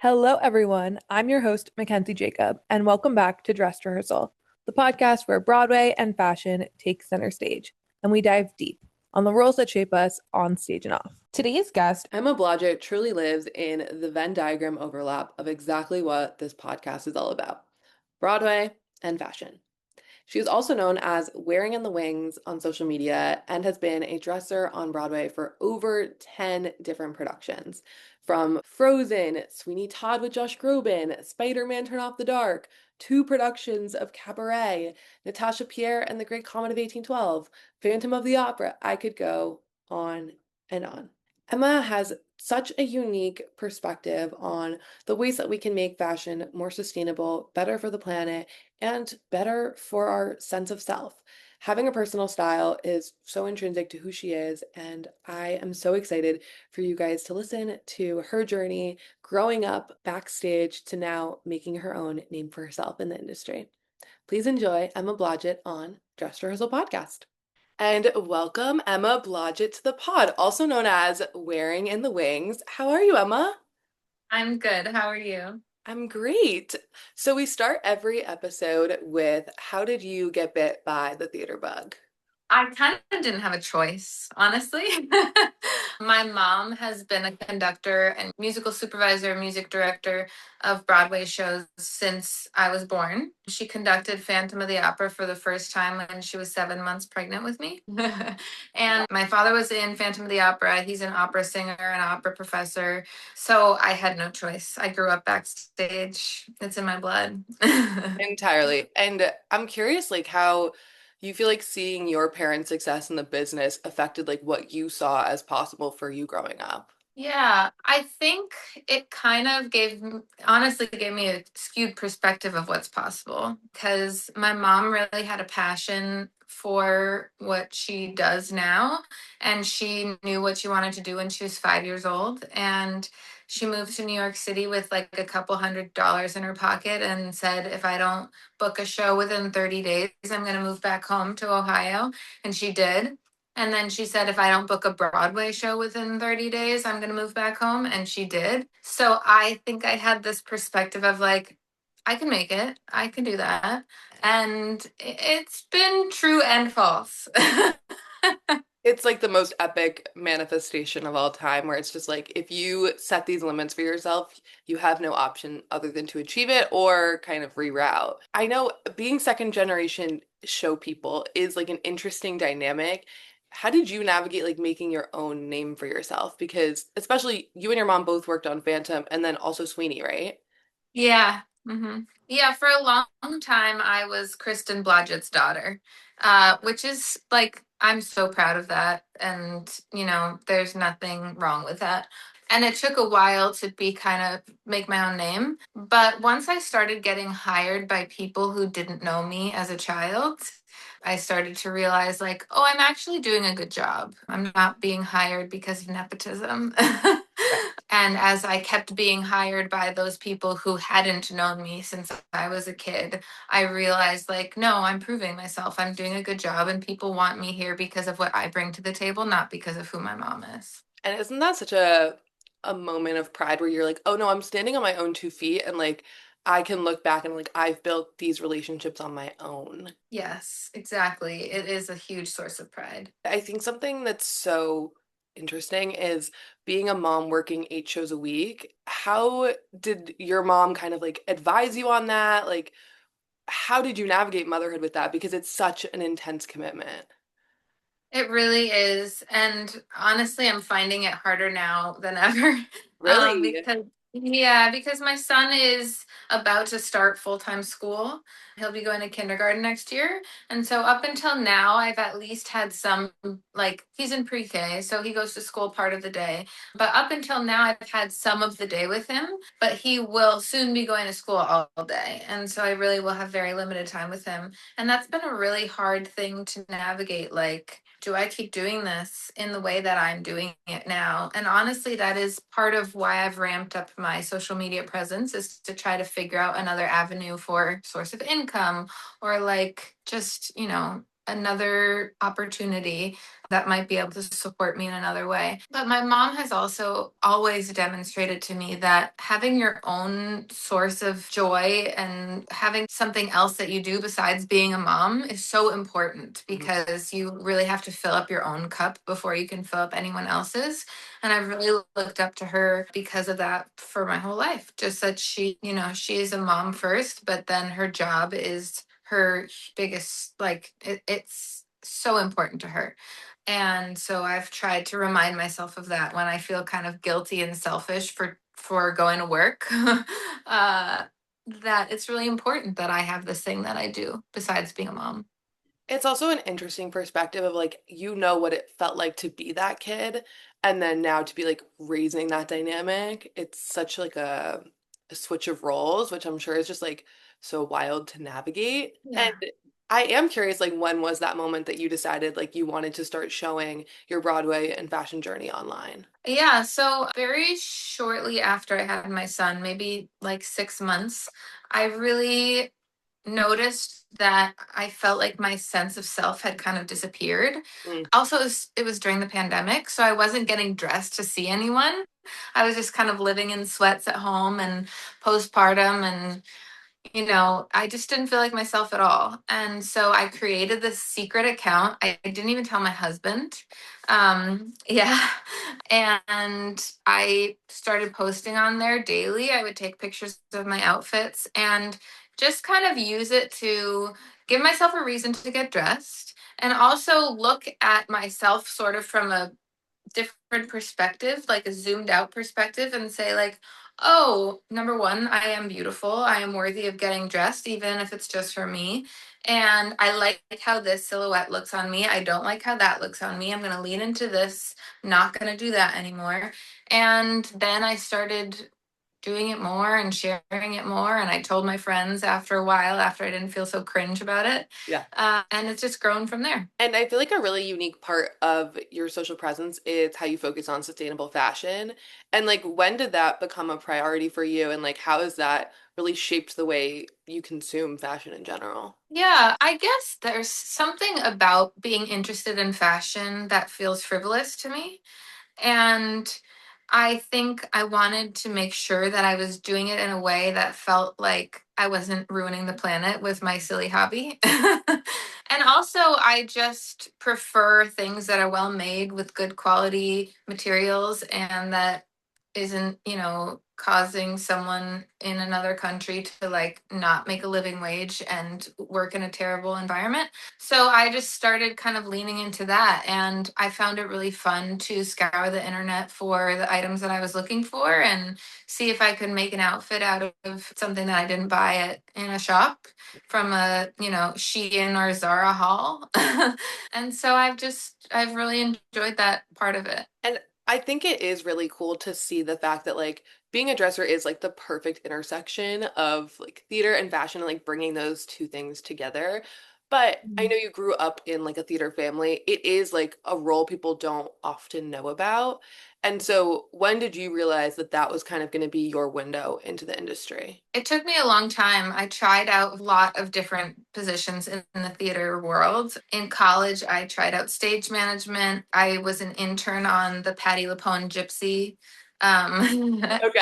Hello, everyone. I'm your host, Mackenzie Jacob, and welcome back to Dress Rehearsal, the podcast where Broadway and fashion take center stage, and we dive deep on the roles that shape us on stage and off. Today's guest, Emma Blodgette, truly lives in the Venn diagram overlap of exactly what this podcast is all about: Broadway and fashion. She is also known as Wearing in the Wings on social media and has been a dresser on Broadway for over 10 different productions. From Frozen, Sweeney Todd with Josh Groban, Spider-Man Turn Off the Dark, two productions of Cabaret, Natasha, Pierre and the Great Comet of 1812, Phantom of the Opera. I could go on and on. Emma has such a unique perspective on the ways that we can make fashion more sustainable, better for the planet, and better for our sense of self. Having a personal style is so intrinsic to who she is, and I am so excited for you guys to listen to her journey growing up backstage to now making her own name for herself in the industry. Please enjoy Emma Blodgette on Dress Rehearsal Podcast. And welcome Emma Blodgette to the pod, also known as Wearing in the Wings. How are you, Emma? I'm good. How are you? I'm great. So we start every episode with, how did you get bit by the theater bug? I kind of didn't have a choice, honestly. My mom has been a conductor and musical supervisor, music director of Broadway shows since I was born. She conducted Phantom of the Opera for the first time when she was 7 months pregnant with me. And my father was in Phantom of the Opera. He's an opera singer and opera professor. So I had no choice. I grew up backstage. It's in my blood. Entirely. And I'm curious, like, how you feel like seeing your parents' success in the business affected like what you saw as possible for you growing up. Yeah, I think it kind of honestly gave me a skewed perspective of what's possible because my mom really had a passion for what she does now, and she knew what she wanted to do when she was 5 years old. And she moved to New York City with like a couple $100 in her pocket and said, if I don't book a show within 30 days, I'm going to move back home to Ohio. And she did. And then she said, if I don't book a Broadway show within 30 days, I'm going to move back home. And she did. So I think I had this perspective of like, I can make it. I can do that. And it's been true and false. It's like the most epic manifestation of all time, where it's just like if you set these limits for yourself, you have no option other than to achieve it or kind of reroute. I know being second generation show people is like an interesting dynamic. How did you navigate like making your own name for yourself? Because especially you and your mom both worked on Phantom and then also Sweeney, right? Yeah. Yeah, for a long time, I was Kristen Blodgett's daughter, which is like, I'm so proud of that. And, there's nothing wrong with that. And it took a while to be kind of make my own name. But once I started getting hired by people who didn't know me as a child, I started to realize, like, oh, I'm actually doing a good job. I'm not being hired because of nepotism. And as I kept being hired by those people who hadn't known me since I was a kid, I realized, like, no, I'm proving myself. I'm doing a good job, and people want me here because of what I bring to the table, not because of who my mom is. And isn't that such a moment of pride where you're like, oh no, I'm standing on my own 2 feet and like I can look back and like I've built these relationships on my own. Yes, exactly. It is a huge source of pride. I think something that's so interesting is being a mom working 8 shows a week. How did your mom kind of like advise you on that? Like, how did you navigate motherhood with that? Because it's such an intense commitment. It really is. And honestly, I'm finding it harder now than ever. Really? Because my son is about to start full-time school. He'll be going to kindergarten next year. And so up until now, I've at least had some, like, he's in pre-K, so he goes to school part of the day. But up until now, I've had some of the day with him, but he will soon be going to school all day. And so I really will have very limited time with him. And that's been a really hard thing to navigate. Like, do I keep doing this in the way that I'm doing it now? And honestly, that is part of why I've ramped up my social media presence, is to try to figure out another avenue for source of income, or like just, another opportunity that might be able to support me in another way. But my mom has also always demonstrated to me that having your own source of joy and having something else that you do besides being a mom is so important because you really have to fill up your own cup before you can fill up anyone else's. And I've really looked up to her because of that for my whole life. Just that she's a mom first, but then her job is her biggest, it's so important to her. And so I've tried to remind myself of that when I feel kind of guilty and selfish for going to work. That it's really important that I have this thing that I do besides being a mom. It's also an interesting perspective of like, you know what it felt like to be that kid, and then now to be like raising that dynamic. It's such like a switch of roles, which I'm sure is just like so wild to navigate. And Yeah. I am curious, like, when was that moment that you decided like you wanted to start showing your Broadway and fashion journey online? Yeah, so very shortly after I had my son, maybe like 6 months, I really noticed that I felt like my sense of self had kind of disappeared. Mm. Also, it was during the pandemic, so I wasn't getting dressed to see anyone. I was just kind of living in sweats at home and postpartum, and I just didn't feel like myself at all. And so I created this secret account. I didn't even tell my husband. Yeah. And I started posting on there daily. I would take pictures of my outfits and just kind of use it to give myself a reason to get dressed and also look at myself sort of from a different perspective, like a zoomed out perspective, and say, like, oh, number one, I am beautiful. I am worthy of getting dressed, even if it's just for me. And I like how this silhouette looks on me. I don't like how that looks on me. I'm going to lean into this, not going to do that anymore. And then I started doing it more and sharing it more. And I told my friends after a while, after I didn't feel so cringe about it. Yeah. And it's just grown from there. And I feel like a really unique part of your social presence is how you focus on sustainable fashion. And like, when did that become a priority for you? And like, how has that really shaped the way you consume fashion in general? Yeah, I guess there's something about being interested in fashion that feels frivolous to me. And I think I wanted to make sure that I was doing it in a way that felt like I wasn't ruining the planet with my silly hobby. And also, I just prefer things that are well made with good quality materials and that isn't, causing someone in another country to like not make a living wage and work in a terrible environment. So I just started kind of leaning into that. And I found it really fun to scour the internet for the items that I was looking for and see if I could make an outfit out of something that I didn't buy in a shop from a, Shein or Zara haul. And so I've really enjoyed that part of it. And I think it is really cool to see the fact that like being a dresser is like the perfect intersection of like theater and fashion and like bringing those two things together. But I know you grew up in like a theater family. It is like a role people don't often know about. And so when did you realize that that was kind of going to be your window into the industry? It took me a long time. I tried out a lot of different positions in the theater world. In college, I tried out stage management. I was an intern on the Patti LuPone Gypsy as Okay.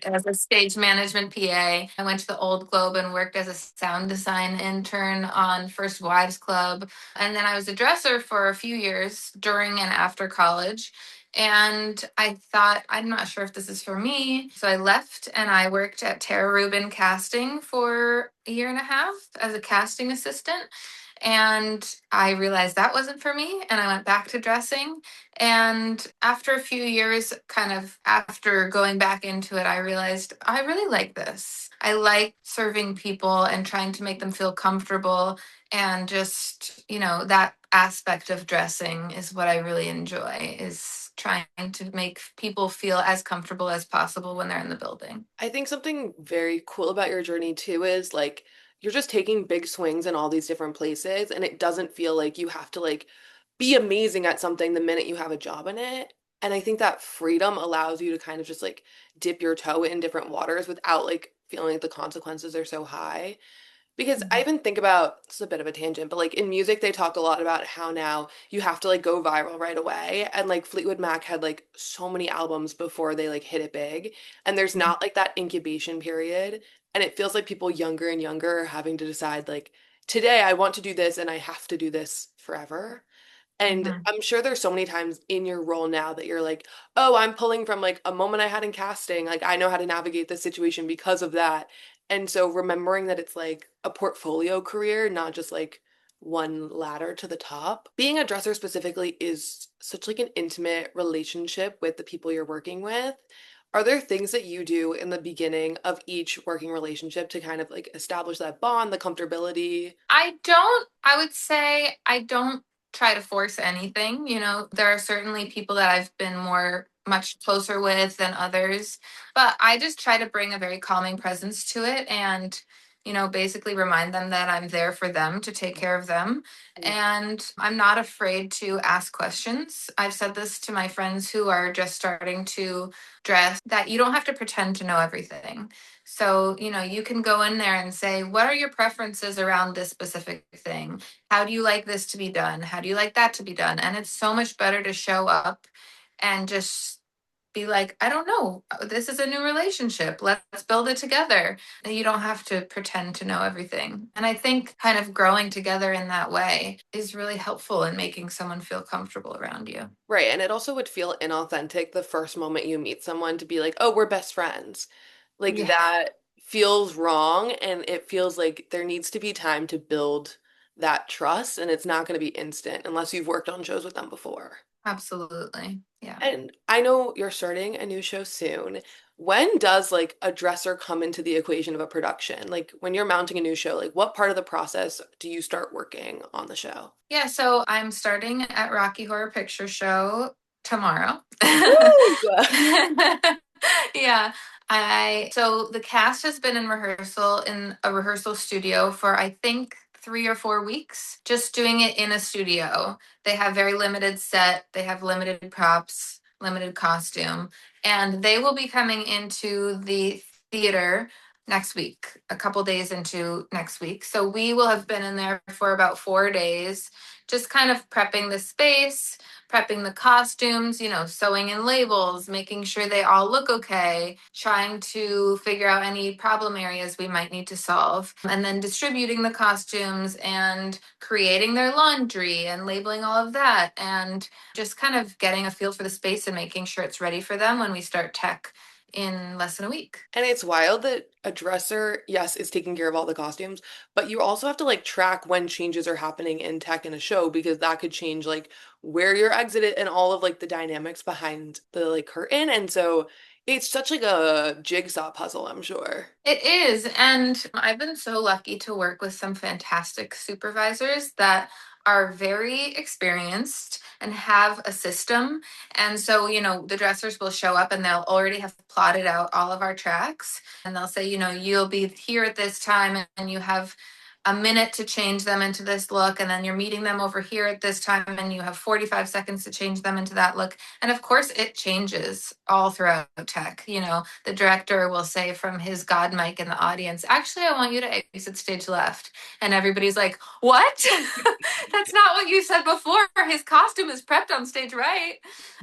as a stage management PA. I went to the Old Globe and worked as a sound design intern on First Wives Club. And then I was a dresser for a few years during and after college. And I thought, I'm not sure if this is for me. So I left and I worked at Tara Rubin Casting for a year and a half as a casting assistant. And I realized that wasn't for me. And I went back to dressing. And after a few years, kind of after going back into it, I realized I really like this. I like serving people and trying to make them feel comfortable. And just, that aspect of dressing is what I really enjoy, is trying to make people feel as comfortable as possible when they're in the building. I think something very cool about your journey too is like you're just taking big swings in all these different places, and it doesn't feel like you have to like be amazing at something the minute you have a job in it. And I think that freedom allows you to kind of just like dip your toe in different waters without like feeling like the consequences are so high. Because I even think about, it's a bit of a tangent, but like in music, they talk a lot about how now you have to like go viral right away. And like Fleetwood Mac had like so many albums before they like hit it big. And there's not like that incubation period. And it feels like people younger and younger are having to decide like, today I want to do this and I have to do this forever. And Mhm. I'm sure there's so many times in your role now that you're like, oh, I'm pulling from like a moment I had in casting. Like I know how to navigate this situation because of that. And so remembering that it's like a portfolio career, not just like one ladder to the top. Being a dresser specifically is such like an intimate relationship with the people you're working with. Are there things that you do in the beginning of each working relationship to kind of like establish that bond, the comfortability? I would say I don't try to force anything. There are certainly people that I've been much closer with than others, but I just try to bring a very calming presence to it and, basically remind them that I'm there for them to take care of them. And I'm not afraid to ask questions. I've said this to my friends who are just starting to dress that you don't have to pretend to know everything. So, you can go in there and say, what are your preferences around this specific thing? How do you like this to be done? How do you like that to be done? And it's so much better to show up and just be like, I don't know. This is a new relationship. Let's build it together. And you don't have to pretend to know everything. And I think kind of growing together in that way is really helpful in making someone feel comfortable around you. Right. And it also would feel inauthentic the first moment you meet someone to be like, oh, we're best friends. Like Yeah, that feels wrong. And it feels like there needs to be time to build that trust. And it's not going to be instant unless you've worked on shows with them before. absolutely. Yeah. And I know you're starting a new show soon. When does like a dresser come into the equation of a production? Like when you're mounting a new show, like what part of the process do you start working on the show? Yeah, so I'm starting at Rocky Horror Picture Show tomorrow. Woo! Yeah. So the cast has been in a rehearsal studio for I think 3 or 4 weeks, just doing it in a studio. They have very limited set, they have limited props, limited costume, and they will be coming into the theater next week, a couple days into next week. So we will have been in there for about 4 days, just kind of prepping the space, prepping the costumes, sewing in labels, making sure they all look okay, trying to figure out any problem areas we might need to solve, and then distributing the costumes and creating their laundry and labeling all of that, and just kind of getting a feel for the space and making sure it's ready for them when we start tech in less than a week. And it's wild that a dresser, yes, is taking care of all the costumes, but you also have to like track when changes are happening in tech in a show because that could change like where you're exited and all of like the dynamics behind the like curtain. And so it's such like a jigsaw puzzle, I'm sure. It is. And I've been so lucky to work with some fantastic supervisors that are very experienced and have a system. And so, the dressers will show up and they'll already have plotted out all of our tracks. And they'll say, you'll be here at this time and you have a minute to change them into this look. And then you're meeting them over here at this time and you have 45 seconds to change them into that look. And of course, it changes all throughout tech. The director will say from his God mic in the audience, actually, I want you to exit stage left. And everybody's like, what? That's not what you said before. His costume is prepped on stage right.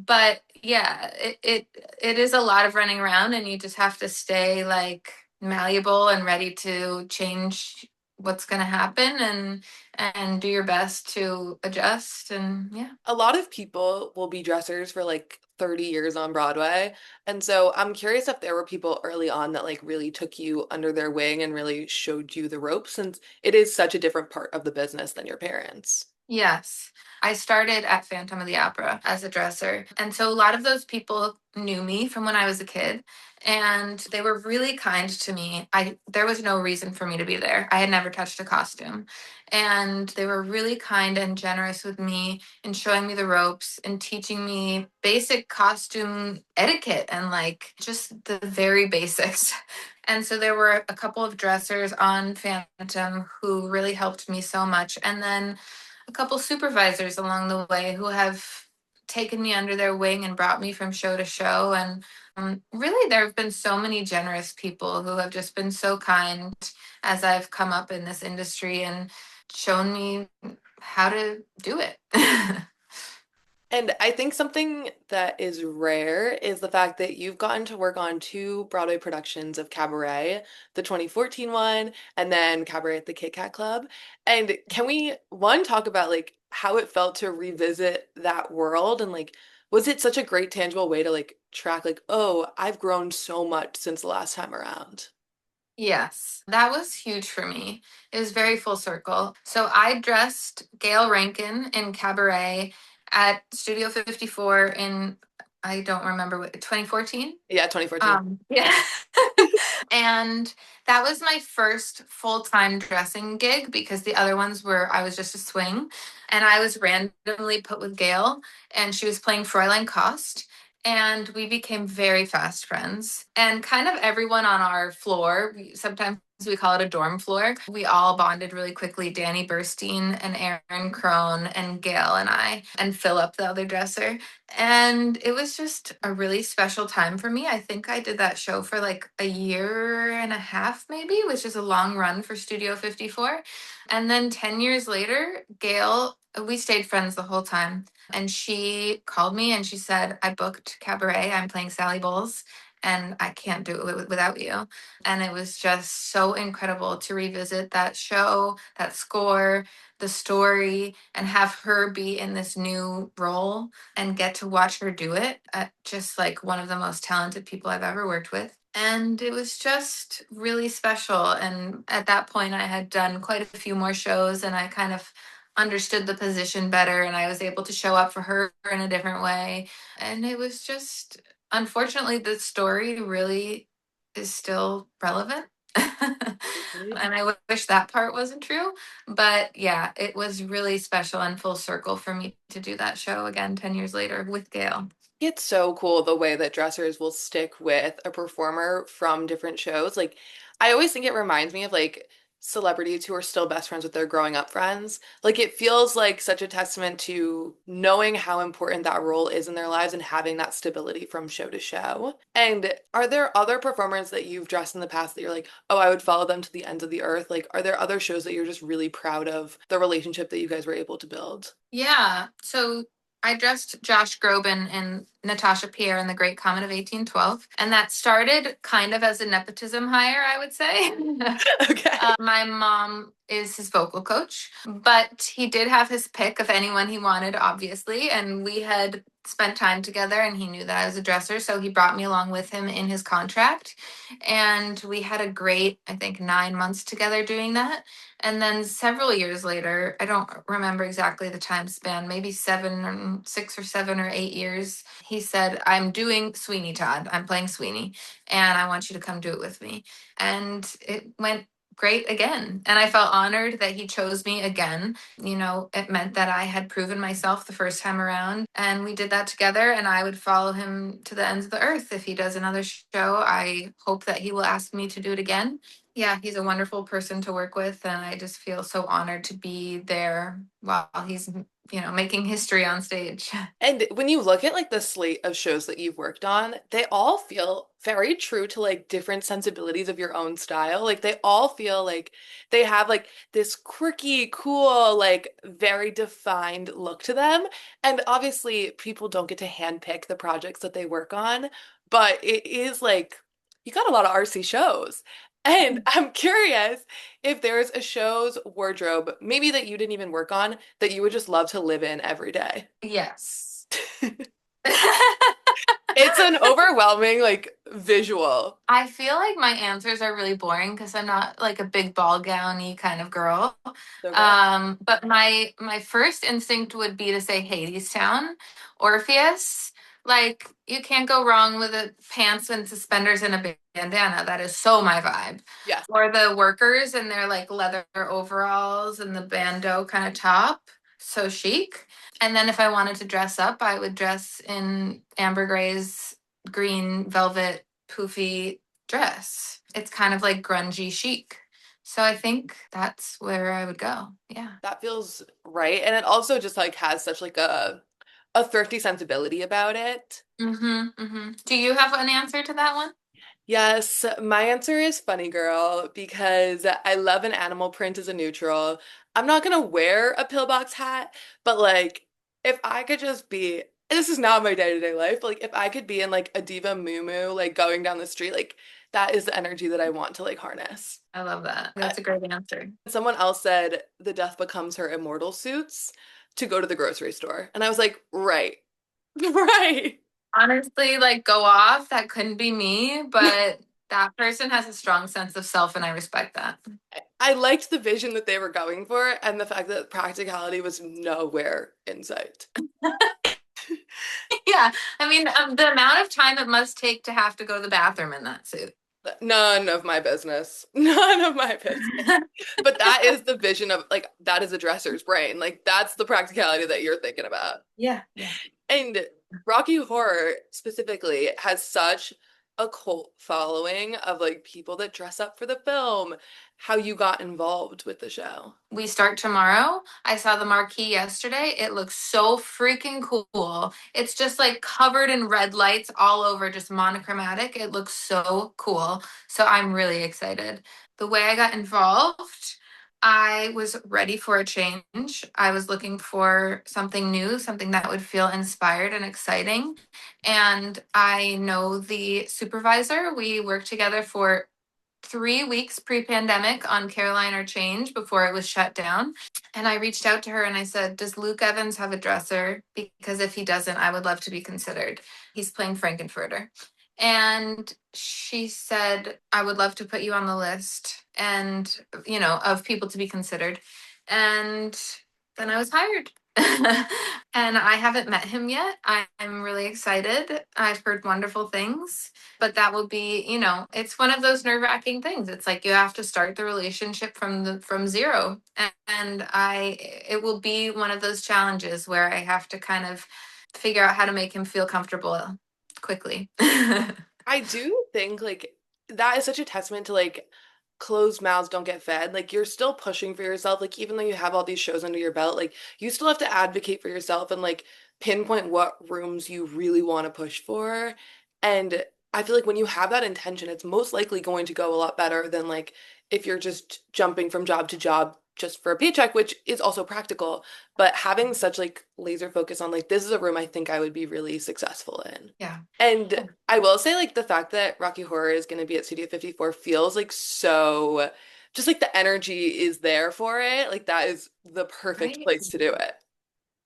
But yeah, it is a lot of running around and you just have to stay like malleable and ready to change what's going to happen and do your best to adjust. And yeah. A lot of people will be dressers for like 30 years on Broadway. And so I'm curious if there were people early on that like really took you under their wing and really showed you the ropes since it is such a different part of the business than your parents. Yes. I started at Phantom of the Opera as a dresser. And so a lot of those people knew me from when I was a kid and they were really kind to me. There was no reason for me to be there. I had never touched a costume. And they were really kind and generous with me in showing me the ropes and teaching me basic costume etiquette and like just the very basics. And so there were a couple of dressers on Phantom who really helped me so much. And then a couple supervisors along the way who have taken me under their wing and brought me from show to show. And Really, there have been so many generous people who have just been so kind as I've come up in this industry and shown me how to do it. And I think something that is rare is the fact that you've gotten to work on two Broadway productions of Cabaret, the 2014 one, and then Cabaret at the Kit Kat Club. And can we, one, talk about like how it felt to revisit that world and like, was it such a great tangible way to like track like, oh, I've grown so much since the last time around? Yes, that was huge for me. It was very full circle. So I dressed Gayle Rankin in Cabaret at Studio 54 in, I don't remember what, 2014? Yeah, 2014. Yeah. And that was my first full-time dressing gig because the other ones were I was just a swing. And I was randomly put with Gayle, and she was playing Fräulein Kost. And we became very fast friends. And kind of everyone on our floor, sometimes we call it a dorm floor, we all bonded really quickly. Danny Burstein and Aaron Crone and Gayle and I, and Philip, the other dresser. And it was just a really special time for me. I think I did that show for like a year and a half, maybe, which is a long run for Studio 54. And then 10 years later, Gayle, we stayed friends the whole time. And she called me and she said, I booked Cabaret. I'm playing Sally Bowles and I can't do it without you. And it was just so incredible to revisit that show, that score, the story, and have her be in this new role and get to watch her do it. Just like one of the most talented people I've ever worked with. And it was just really special. And at that point, I had done quite a few more shows and I kind of understood the position better and I was able to show up for her in a different way. And it was just, unfortunately, the story really is still relevant. And I wish that part wasn't true. But yeah, it was really special and full circle for me to do that show again 10 years later with Gayle. It's so cool the way that dressers will stick with a performer from different shows. Like, I always think it reminds me of like celebrities who are still best friends with their growing up friends. Like, it feels like such a testament to knowing how important that role is in their lives and having that stability from show to show. And are there other performers that you've dressed in the past that you're like, oh, I would follow them to the ends of the earth? Like, are there other shows that you're just really proud of the relationship that you guys were able to build? Yeah. So I dressed Josh Groban in Natasha Pierre and the Great Comet of 1812. And that started kind of as a nepotism hire, I would say. Okay. My mom is his vocal coach, but he did have his pick of anyone he wanted, obviously. And we had spent time together and he knew that I was a dresser. So he brought me along with him in his contract. And we had a great, I think, 9 months together doing that. And then several years later, I don't remember exactly the time span, maybe 6 or 7 or 8 years, he said, I'm doing Sweeney Todd. I'm playing Sweeney, and I want you to come do it with me. And it went great again. And I felt honored that he chose me again. You know, it meant that I had proven myself the first time around. And we did that together. And I would follow him to the ends of the earth. If he does another show, I hope that he will ask me to do it again. Yeah, he's a wonderful person to work with. And I just feel so honored to be there while he's, making history on stage. And when you look at like the slate of shows that you've worked on, they all feel very true to like different sensibilities of your own style. Like they all feel like they have like this quirky, cool, like very defined look to them. And obviously, people don't get to handpick the projects that they work on, but it is like you got a lot of RC shows. And I'm curious if there's a show's wardrobe, maybe that you didn't even work on, that you would just love to live in every day. Yes. It's an overwhelming like visual. I feel like my answers are really boring because I'm not like a big ball gowny kind of girl. Okay. But my first instinct would be to say Hadestown, Orpheus. Like you can't go wrong with a pants and suspenders and a bandana. That is so my vibe. Yes. Or the workers and their like leather overalls and the bandeau kind of top. So chic. And then if I wanted to dress up, I would dress in Amber Gray's green velvet poofy dress. It's kind of like grungy chic. So I think that's where I would go. Yeah. That feels right. And it also just like has such like a a thrifty sensibility about it. Do you have an answer to that one? Yes, my answer is funny girl because I love an animal print as a neutral. I'm not gonna wear a pillbox hat, but like if I could just be, this is not my day-to-day life, but like if I could be in like a diva moo like going down the street, like that is the energy that I want to like harness. I love that. I, That's a great answer. someone else said the death becomes her immortal suits to go to the grocery store. And I was like, right, right. Honestly, like go off. That couldn't be me, but that person has a strong sense of self, and I respect that. I liked the vision that they were going for and the fact that practicality was nowhere in sight. Yeah, I mean, the amount of time it must take to have to go to the bathroom in that suit. None of my business. None of my business. But that is the vision of like that is a dresser's brain. Like that's the practicality that you're thinking about. Yeah, yeah. And Rocky Horror specifically has such a cult following of like people that dress up for the film. How you got involved with the show. We start tomorrow. I saw the marquee yesterday. It looks so freaking cool. It's just like covered in red lights all over, just monochromatic. It looks so cool. So I'm really excited. The way I got involved, I was ready for a change. I was looking for something new, something that would feel inspired and exciting. And I know the supervisor. We worked together for 3 weeks pre-pandemic on Caroline or Change before it was shut down. And I reached out to her and I said, does Luke Evans have a dresser? Because if he doesn't, I would love to be considered. He's playing Frankenfurter. And she said, I would love to put you on the list and, of people to be considered. And then I was hired. And I haven't met him yet. I'm really excited. I've heard wonderful things, but that will be, it's one of those nerve-wracking things. It's like you have to start the relationship from zero. And it will be one of those challenges where I have to kind of figure out how to make him feel comfortable quickly. I do think like that is such a testament to like closed mouths don't get fed. Like you're still pushing for yourself. Like even though you have all these shows under your belt, like you still have to advocate for yourself and like pinpoint what rooms you really want to push for. And I feel like when you have that intention, it's most likely going to go a lot better than like if you're just jumping from job to job just for a paycheck, which is also practical. But having such like laser focus on like this is a room I think I would be really successful in. Yeah. And I will say, like, the fact that Rocky Horror is going to be at Studio 54 feels like so, just like the energy is there for it. Like, that is the perfect Right? place to do it.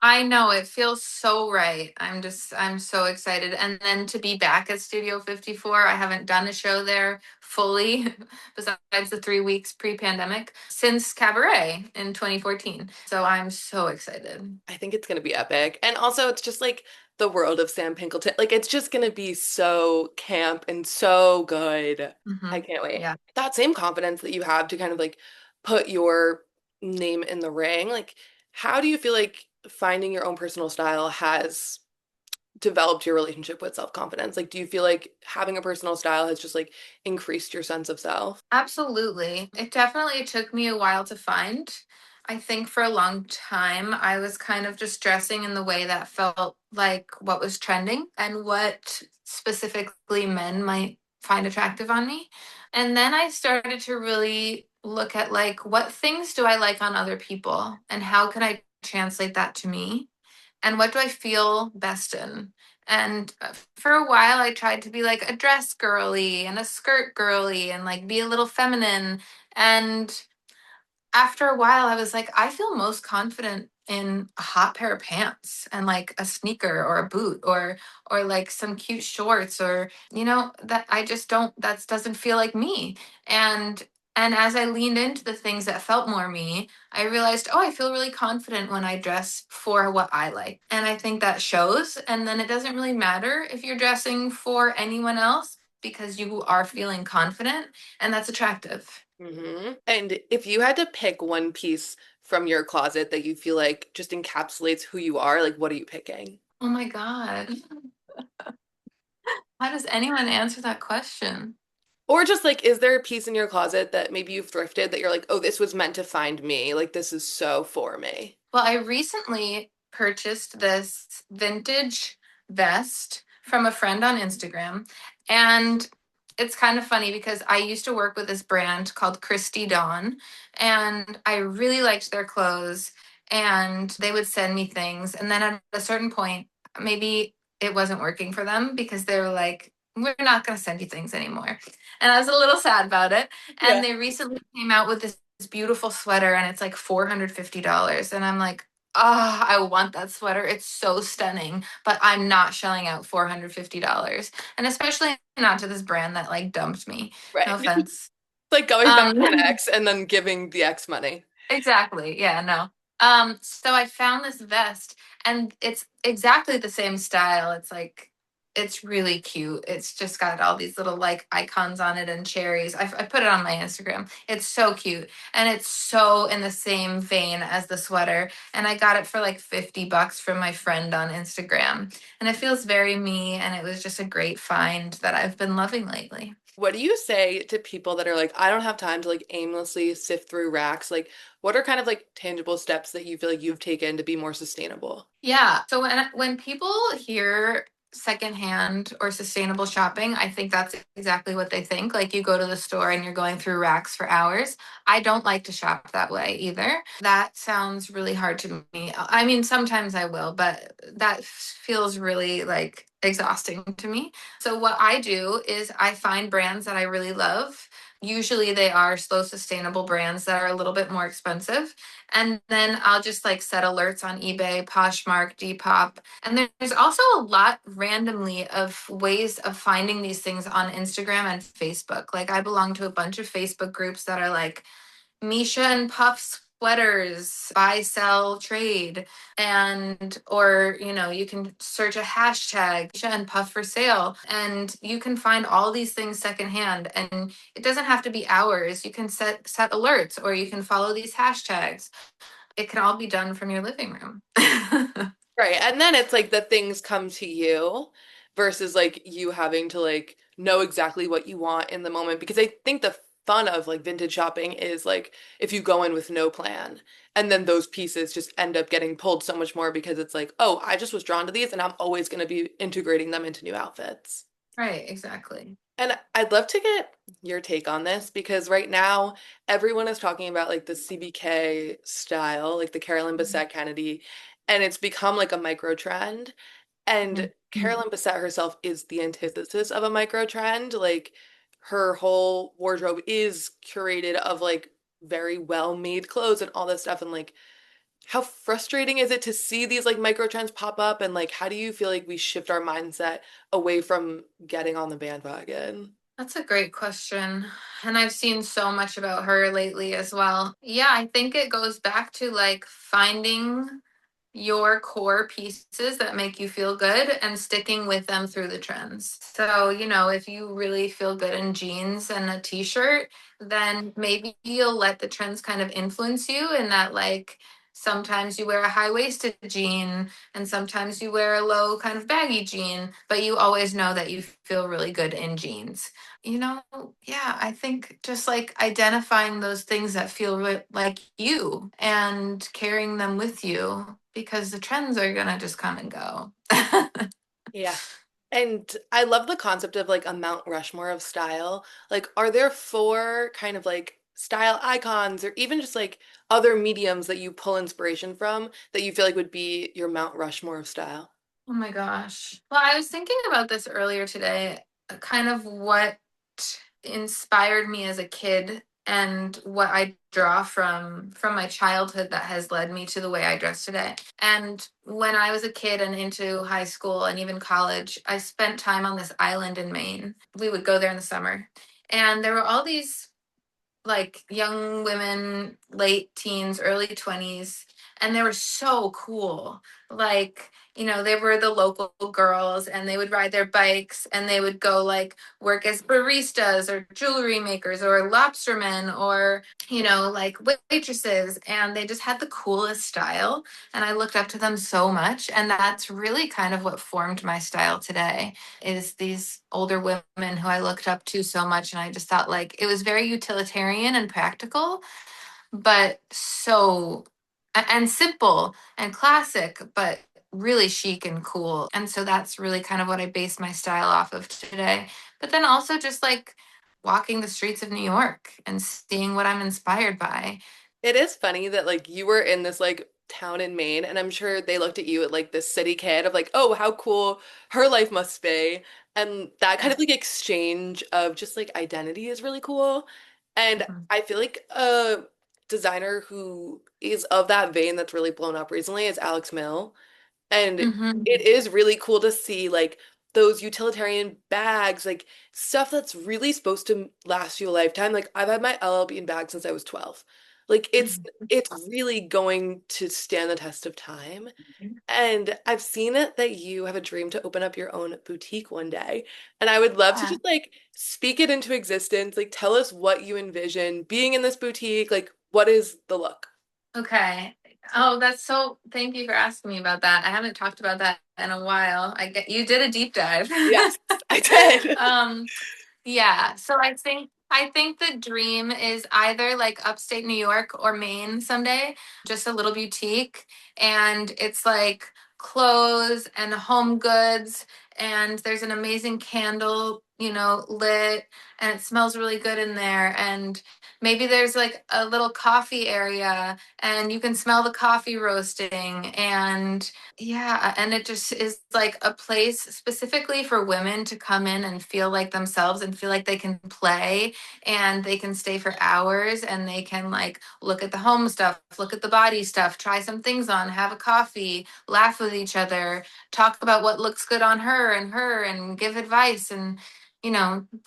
I know it feels so right. I'm so excited. And then to be back at Studio 54, I haven't done a show there fully besides the 3 weeks pre-pandemic since Cabaret in 2014. So I'm so excited. I think it's going to be epic. And also, it's just like the world of Sam Pinkleton. Like, it's just going to be so camp and so good. I can't wait. Yeah. That same confidence that you have to kind of like put your name in the ring, like, how do you feel like finding your own personal style has developed your relationship with self-confidence? Like, do you feel like having a personal style has just like increased your sense of self? Absolutely. It definitely took me a while to find. I think for a long time, I was kind of just dressing in the way that felt like what was trending and what specifically men might find attractive on me. And then I started to really look at like, what things do I like on other people and how can I translate that to me? And what do I feel best in? And for a while, I tried to be like a dress girly and a skirt girly and like be a little feminine. And after a while, I was like, I feel most confident in a hot pair of pants and like a sneaker or a boot or like some cute shorts or that I just don't that doesn't feel like me. And as I leaned into the things that felt more me, I realized, oh, I feel really confident when I dress for what I like. And I think that shows. And then it doesn't really matter if you're dressing for anyone else because you are feeling confident and that's attractive. And if you had to pick one piece from your closet that you feel like just encapsulates who you are, like what are you picking? Oh my God. How does anyone answer that question? Or just like, is there a piece in your closet that maybe you've thrifted that you're like, oh, this was meant to find me? Like, this is so for me. Well, I recently purchased this vintage vest from a friend on Instagram. And it's kind of funny because I used to work with this brand called Christy Dawn, and I really liked their clothes, and they would send me things. And then at a certain point, maybe it wasn't working for them because they were like, we're not going to send you things anymore. And I was a little sad about it. And Yeah. they recently came out with this beautiful sweater, and it's like $450. And I'm like, oh, I want that sweater. It's so stunning, but I'm not shelling out $450. And especially not to this brand that like dumped me. Right. No It's offense. like going back to an Um, ex and then giving the ex money. Exactly. Yeah, no. So I found this vest, and it's exactly the same style. It's like it's really cute. It's just got all these little like icons on it and cherries. I put it on my Instagram. It's so cute, and it's so in the same vein as the sweater. And I got it for like $50 from my friend on Instagram, and it feels very me. And it was just a great find that I've been loving lately. What do you say to people that are like, I don't have time to like aimlessly sift through racks? Like, what are kind of like tangible steps that you feel like you've taken to be more sustainable? Yeah. So when people hear secondhand or sustainable shopping, I think that's exactly what they think. Like you go to the store and you're going through racks for hours. I don't like to shop that way either. That sounds really hard to me. I mean, sometimes I will, but that feels really like exhausting to me. So what I do is I find brands that I really love. Usually they are slow sustainable brands that are a little bit more expensive. And then I'll just like set alerts on eBay, Poshmark, Depop. And there's also a lot randomly of ways of finding these things on Instagram and Facebook. Like I belong to a bunch of Facebook groups that are like Misha and Puff sweaters, buy, sell, trade. And, or, you can search a hashtag, Misha and Puff for sale, and you can find all these things secondhand. And it doesn't have to be hours. You can set alerts, or you can follow these hashtags. It can all be done from your living room. Right. And then it's like the things come to you versus like you having to like know exactly what you want in the moment. Because I think the fun of like vintage shopping is like if you go in with no plan and then those pieces just end up getting pulled so much more because it's like, oh, I just was drawn to these and I'm always going to be integrating them into new outfits. Right, exactly. And I'd love to get your take on this because right now everyone is talking about like the CBK style, like the Carolyn Bessette Kennedy, and it's become like a micro trend. And Mhm. Carolyn Bessette herself is the antithesis of a micro trend. Like her whole wardrobe is curated of like very well made clothes and all this stuff. And like, how frustrating is it to see these like micro trends pop up? And like, how do you feel like we shift our mindset away from getting on the bandwagon? That's a great question. And I've seen so much about her lately as well. Yeah, I think it goes back to like finding your core pieces that make you feel good and sticking with them through the trends. So, if you really feel good in jeans and a t-shirt, then maybe you'll let the trends kind of influence you in that like sometimes you wear a high-waisted jean and sometimes you wear a low kind of baggy jean, but you always know that you feel really good in jeans. You know, yeah, I think just like identifying those things that feel like you and carrying them with you because the trends are going to just come and go. Yeah. And I love the concept of like a Mount Rushmore of style. Like, are there four kind of like style icons or even just like other mediums that you pull inspiration from that you feel like would be your Mount Rushmore of style? Oh my gosh. Well, I was thinking about this earlier today, kind of what inspired me as a kid and what I draw from my childhood that has led me to the way I dress today. And when I was a kid and into high school and even college, I spent time on this island in Maine. We would go there in the summer. And there were all these like young women, late teens, early 20s, and they were so cool. Like, they were the local girls and they would ride their bikes and they would go like work as baristas or jewelry makers or lobstermen or, like waitresses. And they just had the coolest style. And I looked up to them so much. And that's really kind of what formed my style today is these older women who I looked up to so much. And I just thought like it was very utilitarian and practical, but so and simple and classic, but really chic and cool. And so that's really kind of what I base my style off of today. But then also just like walking the streets of New York and seeing what I'm inspired by. It is funny that like you were in this like town in Maine, and I'm sure they looked at you at like this city kid of like, oh, how cool her life must be. And that kind Yeah. of like exchange of just like identity is really cool. And Mhm. I feel like a designer who is of that vein that's really blown up recently is Alex Mill. And it Mhm. is really cool to see like those utilitarian bags, like stuff that's really supposed to last you a lifetime. Like I've had my LL Bean bag since I was 12. Like it's really going to stand the test of time. And I've seen it that you have a dream to open up your own boutique one day. And I would love to Yeah. just like speak it into existence. Like tell us what you envision being in this boutique. Like what is the look? Okay. Oh, that's so, thank you for asking me about that. I haven't talked about that in a while. You did a deep dive. Yes, I did. um, Yeah, so I think the dream is either like upstate New York or Maine someday, just a little boutique, and it's like clothes and home goods, and there's an amazing candle, lit, and it smells really good in there, and maybe there's like a little coffee area and you can smell the coffee roasting, and yeah, and it just is like a place specifically for women to come in and feel like themselves and feel like they can play and they can stay for hours and they can like look at the home stuff, look at the body stuff, try some things on, have a coffee, laugh with each other, talk about what looks good on her and give advice and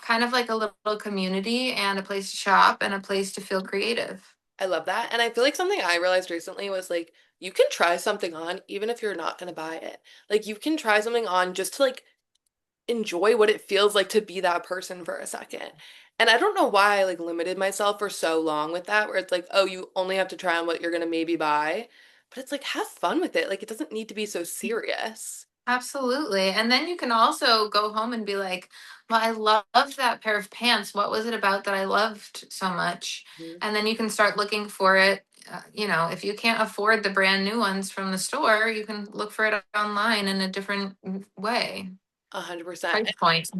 kind of like a little community and a place to shop and a place to feel creative. I love that. And I feel like something I realized recently was like you can try something on even if you're not going to buy it. Like you can try something on just to like enjoy what it feels like to be that person for a second. And I don't know why I like limited myself for so long with that, where it's like, oh, you only have to try on what you're gonna maybe buy. But it's like, have fun with it. Like, it doesn't need to be so serious. Absolutely. And then you can also go home and be like, well, I loved that pair of pants. What was it about that I loved so much? Mhm. And then you can start looking for it. If you can't afford the brand new ones from the store, you can look for it online in a different way. 100%. Price point.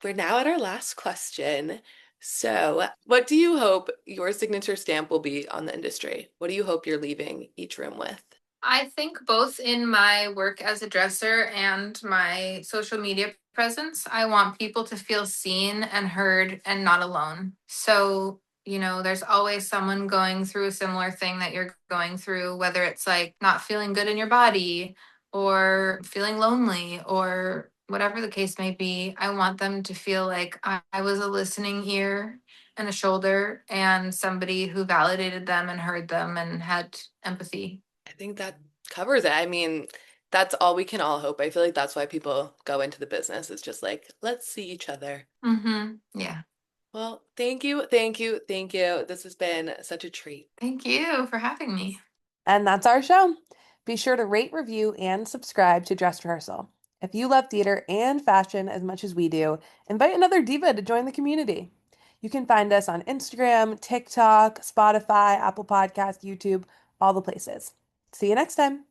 We're now at our last question. So, what do you hope your signature stamp will be on the industry? What do you hope you're leaving each room with? I think both in my work as a dresser and my social media presence, I want people to feel seen and heard and not alone. So, there's always someone going through a similar thing that you're going through, whether it's like not feeling good in your body or feeling lonely or whatever the case may be. I want them to feel like I was a listening ear and a shoulder and somebody who validated them and heard them and had empathy. I think that covers it. I mean, that's all we can all hope. I feel like that's why people go into the business. It's just like, let's see each other. Yeah. Well, thank you, thank you, thank you. This has been such a treat. Thank you for having me. And that's our show. Be sure to rate, review, and subscribe to Dress Rehearsal. If you love theater and fashion as much as we do, invite another diva to join the community. You can find us on Instagram, TikTok, Spotify, Apple Podcast, YouTube, all the places. See you next time.